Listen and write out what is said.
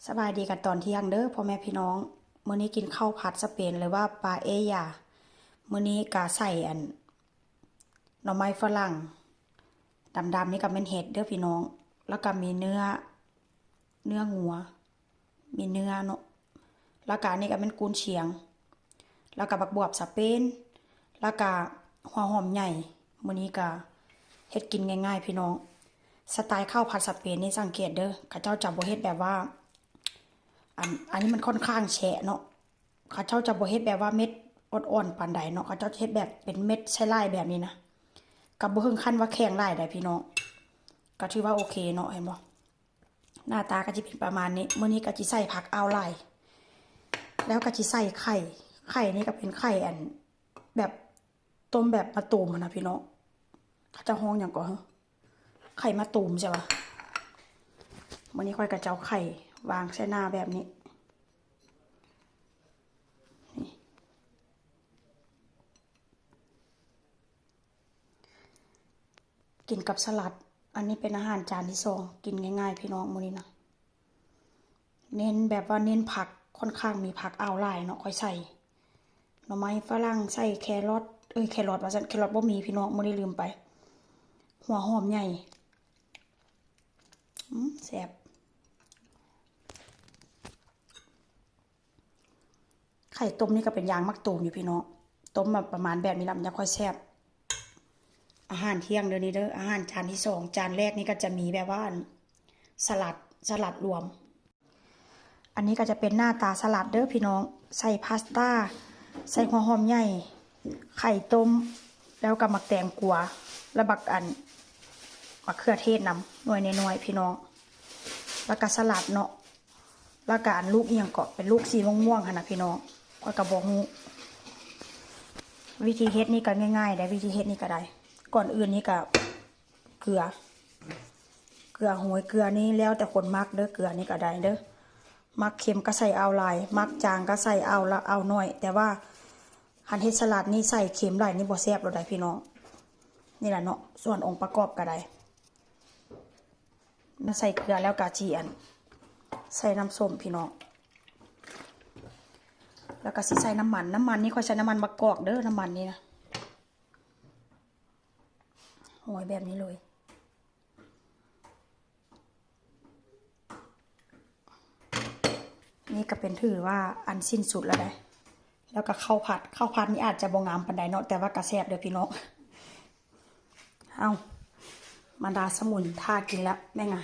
สบายดีกันตอนเที่ยงเด้อพ่อแม่พี่น้องมื้อนี้กินข้าวผัดสเปนหรือว่าปลาเอยามื้อนี้กะใส่หน่อไม้ฝรั่งดำๆนี่ก็เป็นเห็ดเด้อพี่น้องแล้วก็มีเนื้องัวมีเนื้อเนาะแล้วก็อันนี้ก็เป็นกุนเชียงแล้วก็บักบวบสเปนแล้วก็หัวหอมใหญ่มื้อนี้ก็เฮ็ดกินง่ายๆพี่น้องสไตล์ข้าวผัดสเปนนี่สังเกตเด้อเขาเจ้าจะบ่เฮ็ดแบบว่าอันนี้มันค่อนข้างแฉะเนาะเขาเจ้าจะบ่เฮ็ดแบบว่าเม็ดอ่อนๆปานใดเนาะเขาเจ้าเฮ็ดแบบเป็นเม็ดใช้ลายแบบนี้นะกับบ่ถึงขั้นว่าแข็งลายได้พี่น้องก็ถือว่าโอเคเนาะเห็นบ่หน้าตาก็จะเป็นประมาณนี้มื้อนี้ก็สิใส่ผักอาวไลแล้วก็สิใส่ไข่นี่ก็เป็นไข่แบบต้มแบบมะตูมนะพี่น้องเขาจะฮ้องหยังก่อนไข่มะตูมใช่ป่ะมื้อนี้ค่อยก็จะเอาไข่วางใส่หน้าแบบนี้กินกับสลัดอันนี้เป็นอาหารจานที่สองกินง่ายๆพี่น้องมื้อนี้นะเน้นแบบว่าเน้นผักค่อนข้างมีผักเอาหลายเนาะค่อยใส่หน่อไม้ฝรั่งใส่แครอทแครอทว่าซั่นแครอทบ่มีพี่น้องมื้อนี้ลืมไปหัวหอมใหญ่แซ่บไข่ต้มนี่ก็เป็นยางมักตูมอยู่พี่น้องต้มแบบประมาณแบบนี้ล่ะมันจะค่อยแซ่บอาหารเที่ยงเดี๋ยวนี้เด้ออาหารจานที่สองจานแรกนี่ก็จะมีแบบว่าสลัดรวมอันนี้ก็จะเป็นหน้าตาสลัดเด้อพี่น้องใส่พาสต้าใส่หัวหอมใหญ่ไข่ต้มแล้วก็มักแตงกัวแล้วบักมะเขือเทศนำหน่วยน้อยๆพี่น้องแล้วก็สลัดเนาะแล้วก็ลูกเอียงเกาะเป็นลูกสีม่วงๆค่ะนะพี่น้องก็กระบอกฮู้วิธีเฮ็ดนี่ก็ง่ายๆได้วิธีเฮ็ดนี่ก็ได้ก่อนอื่นนี่ก็เกลือโหยเกลือนี่แล้วแต่คนมักเด้อเกลือนี่ก็ได้เด้อมักเค็มก็ใส่เอาหลายมักจางก็ใส่เอาละเอาน้อยแต่ว่าคันเฮ็ดสลัดนี่ใส่เค็มหลายนี่บ่แซ่บดอกได้พี่น้องนี่แหละเนาะส่วนองค์ประกอบก็ได้มาใส่เกลือแล้วก็จีใส่น้ำส้มพี่น้องแล้วก็สิใส่น้ำมันนี่ค่อยใช้น้ำมันมะกอกเด้อน้ำมันนี่นะโหยแบบนี้เลยนี่ก็เป็นถือว่าอันสิ้นสุดแล้วได้แล้วก็ข้าวผัดนี่อาจจะบ่งามปานใดเนาะแต่ว่ากระแซ่บเด้อพี่น้องเอามาดาสมุนท่ากินแล้วแม่ง